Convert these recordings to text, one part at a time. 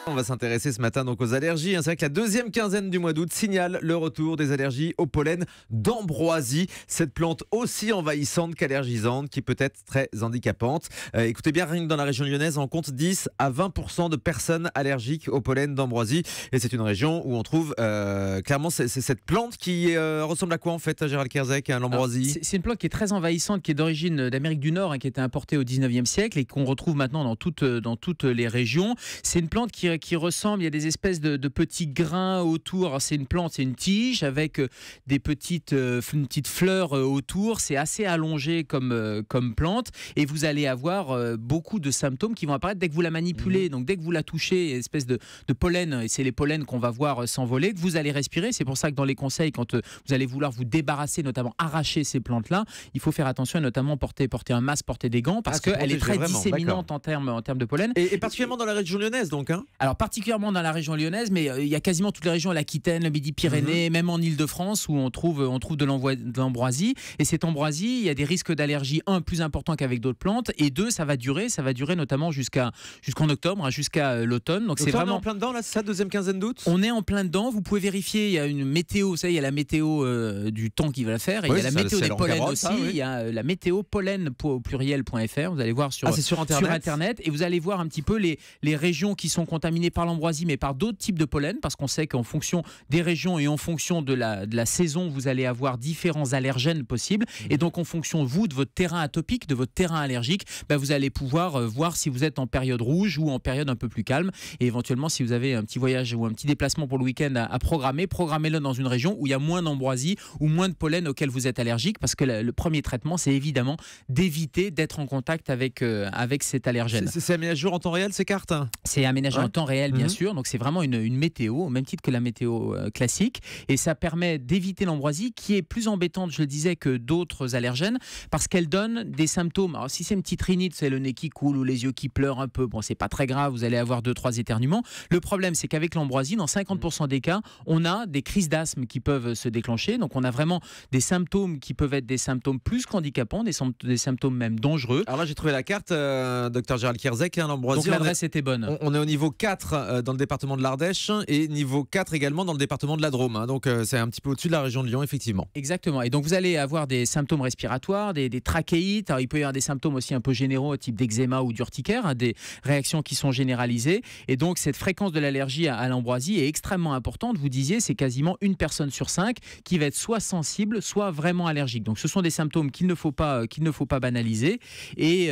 On va s'intéresser ce matin donc aux allergies. C'est vrai que la deuxième quinzaine du mois d'août signale le retour des allergies au pollen d'ambroisie. Cette plante aussi envahissante qu'allergisante qui peut être très handicapante. Écoutez bien, rien que dans la région lyonnaise, on compte 10 à 20% de personnes allergiques au pollen d'ambroisie. Et c'est une région où on trouve clairement c'est cette plante qui ressemble à quoi en fait, Gérald Kierzek, l'ambroisie? C'est une plante qui est très envahissante, qui est d'origine d'Amérique du Nord, qui a été importée au 19e siècle et qu'on retrouve maintenant dans toutes les régions. C'est une plante qui ressemble, il y a des espèces de petits grains autour. Alors, c'est une plante, c'est une tige avec des petites fleurs autour. C'est assez allongé comme plante et vous allez avoir beaucoup de symptômes qui vont apparaître dès que vous la manipulez. Donc dès que vous la touchez, espèce de pollen, et c'est les pollens qu'on va voir s'envoler, que vous allez respirer. C'est pour ça que dans les conseils, quand vous allez vouloir vous débarrasser, notamment arracher ces plantes-là, il faut faire attention et notamment porter un masque, porter des gants parce qu'elle est très disséminante en termes de pollen. Et particuliellement dans la région lyonnaise donc Alors particulièrement dans la région lyonnaise, mais il y a quasiment toutes les régions, l'Aquitaine, le Midi-Pyrénées, même en Île-de-France où on trouve de l'ambroisie. Et cette ambroisie, il y a des risques d'allergie, plus importants qu'avec d'autres plantes, et deux, ça va durer notamment jusqu'en octobre, jusqu'à l'automne. Donc c'est vraiment on est en plein dedans là, c'est ça, deuxième quinzaine d'août. On est en plein dedans. Vous pouvez vérifier, il y a une météo, il y a la météo du temps qui va la faire, et il y a la météo des pollens aussi. Il y a la météo pollen au pluriel.fr. Vous allez voir sur Internet, et vous allez voir un petit peu les régions qui sont contaminées par l'ambroisie, mais par d'autres types de pollen, parce qu'on sait qu'en fonction des régions et en fonction de la saison, vous allez avoir différents allergènes possibles. Et donc, en fonction, de votre terrain atopique, de votre terrain allergique, vous allez pouvoir voir si vous êtes en période rouge ou en période un peu plus calme. Et éventuellement, si vous avez un petit voyage ou un petit déplacement pour le week-end à programmer, programmez-le dans une région où il y a moins d'ambroisie ou moins de pollen auquel vous êtes allergique, parce que le premier traitement, c'est évidemment d'éviter d'être en contact avec cet allergène. C'est aménagé en temps réel, ces cartes? C'est aménagé en temps réel, bien sûr. Donc, c'est vraiment une météo, au même titre que la météo classique. Et ça permet d'éviter l'ambroisie, qui est plus embêtante, je le disais, que d'autres allergènes, parce qu'elle donne des symptômes. Alors, si c'est une petite rhinite, c'est le nez qui coule ou les yeux qui pleurent un peu, bon, c'est pas très grave, vous allez avoir 2-3 éternuements. Le problème, c'est qu'avec l'ambroisie, dans 50% des cas, on a des crises d'asthme qui peuvent se déclencher. Donc, on a vraiment des symptômes qui peuvent être des symptômes plus qu'handicapants, des symptômes même dangereux. Alors là, j'ai trouvé la carte, docteur Gérald Kierzek, l'ambroisie. Donc, l'adresse était bonne. On est au niveau 4 dans le département de l'Ardèche et niveau 4 également dans le département de la Drôme. Donc c'est un petit peu au-dessus de la région de Lyon, effectivement. Exactement. Et donc vous allez avoir des symptômes respiratoires, des trachéites. Alors, il peut y avoir des symptômes aussi un peu généraux, type d'eczéma ou d'urticaire, des réactions qui sont généralisées. Et donc cette fréquence de l'allergie à l'ambroisie est extrêmement importante. Vous disiez, c'est quasiment une personne sur 5 qui va être soit sensible, soit vraiment allergique. Donc ce sont des symptômes qu'il ne faut pas banaliser. Et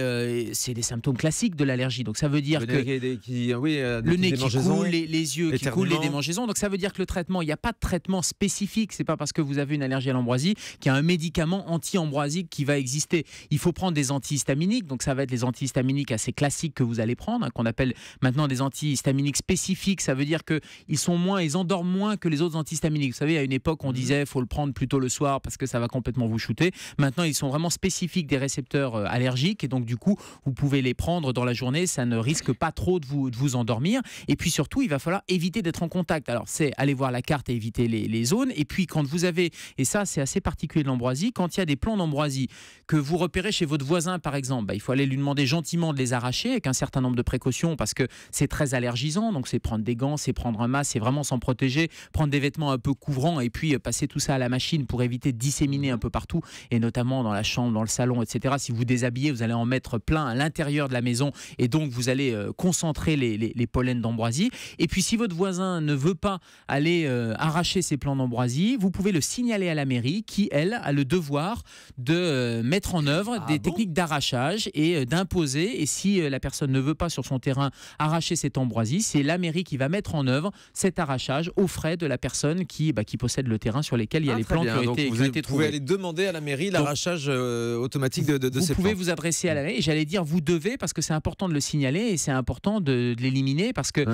c'est des symptômes classiques de l'allergie. Donc ça veut dire que le nez qui coule, les yeux qui coulent, les démangeaisons. Donc ça veut dire que le traitement, il n'y a pas de traitement spécifique. C'est pas parce que vous avez une allergie à l'ambroisie qu'il y a un médicament anti-ambroisique qui va exister. Il faut prendre des antihistaminiques. Donc ça va être les antihistaminiques assez classiques que vous allez prendre, qu'on appelle maintenant des antihistaminiques spécifiques. Ça veut dire ils endorment moins que les autres antihistaminiques. Vous savez, à une époque, on disait faut le prendre plutôt le soir parce que ça va complètement vous shooter. Maintenant, ils sont vraiment spécifiques des récepteurs allergiques, et donc du coup, vous pouvez les prendre dans la journée. Ça ne risque pas trop de vous endormir. Et puis surtout, il va falloir éviter d'être en contact. Alors, c'est aller voir la carte et éviter les zones. Et puis, quand vous avez, et ça, c'est assez particulier de l'ambroisie, quand il y a des plants d'ambroisie que vous repérez chez votre voisin, par exemple, il faut aller lui demander gentiment de les arracher avec un certain nombre de précautions, parce que c'est très allergisant. Donc, c'est prendre des gants, c'est prendre un masque, c'est vraiment s'en protéger, prendre des vêtements un peu couvrants et puis passer tout ça à la machine pour éviter de disséminer un peu partout, et notamment dans la chambre, dans le salon, etc. Si vous déshabillez, vous allez en mettre plein à l'intérieur de la maison, et donc vous allez concentrer les pollens d'ambroisie. Et puis si votre voisin ne veut pas aller arracher ses plants d'ambroisie, vous pouvez le signaler à la mairie, qui elle a le devoir de mettre en œuvre des techniques d'arrachage et d'imposer. Et si la personne ne veut pas sur son terrain arracher cette ambroisie, c'est la mairie qui va mettre en œuvre cet arrachage aux frais de la personne qui possède le terrain sur lesquels il y a les plants qui ont été trouvés. Vous pouvez aller demander à la mairie l'arrachage automatique de ces plants. Vous pouvez vous adresser à la mairie, et j'allais dire vous devez, parce que c'est important de le signaler et c'est important de l'éliminer, parce que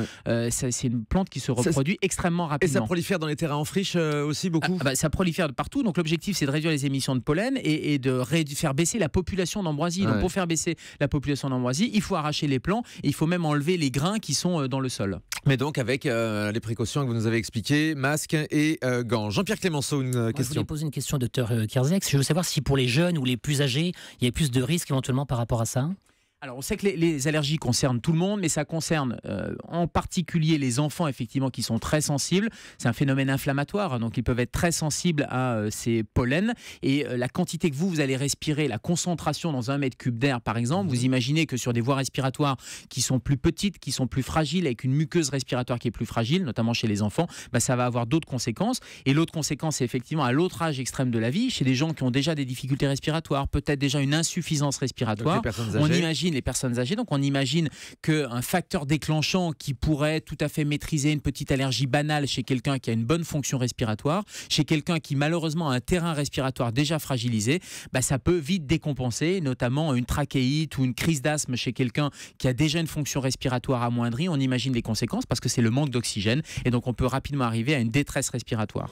c'est une plante qui se reproduit extrêmement rapidement. Et ça prolifère dans les terrains en friche aussi beaucoup. Ça prolifère de partout. Donc l'objectif, c'est de réduire les émissions de pollen et de faire baisser la population d'ambroisie. Donc pour faire baisser la population d'ambroisie, il faut arracher les plants, et il faut même enlever les grains qui sont dans le sol. Mais donc avec les précautions que vous nous avez expliquées, masque et gants. Jean-Pierre Clémenceau, une question. Je voulais poser une question, docteur Kierzek. Je veux savoir si pour les jeunes ou les plus âgés, il y a plus de risques éventuellement par rapport à ça. Alors, on sait que les allergies concernent tout le monde, mais ça concerne en particulier les enfants, effectivement, qui sont très sensibles. C'est un phénomène inflammatoire, donc ils peuvent être très sensibles à ces pollens. Et la quantité que vous allez respirer, la concentration dans 1 mètre cube d'air, par exemple, vous imaginez que sur des voies respiratoires qui sont plus petites, qui sont plus fragiles, avec une muqueuse respiratoire qui est plus fragile, notamment chez les enfants, ça va avoir d'autres conséquences. Et l'autre conséquence, c'est effectivement à l'autre âge extrême de la vie, chez des gens qui ont déjà des difficultés respiratoires, peut-être déjà une insuffisance respiratoire. On imagine les personnes âgées, donc on imagine qu'un facteur déclenchant qui pourrait tout à fait maîtriser une petite allergie banale chez quelqu'un qui a une bonne fonction respiratoire, chez quelqu'un qui malheureusement a un terrain respiratoire déjà fragilisé, ça peut vite décompenser, notamment une trachéite ou une crise d'asthme chez quelqu'un qui a déjà une fonction respiratoire amoindrie. On imagine les conséquences parce que c'est le manque d'oxygène et donc on peut rapidement arriver à une détresse respiratoire.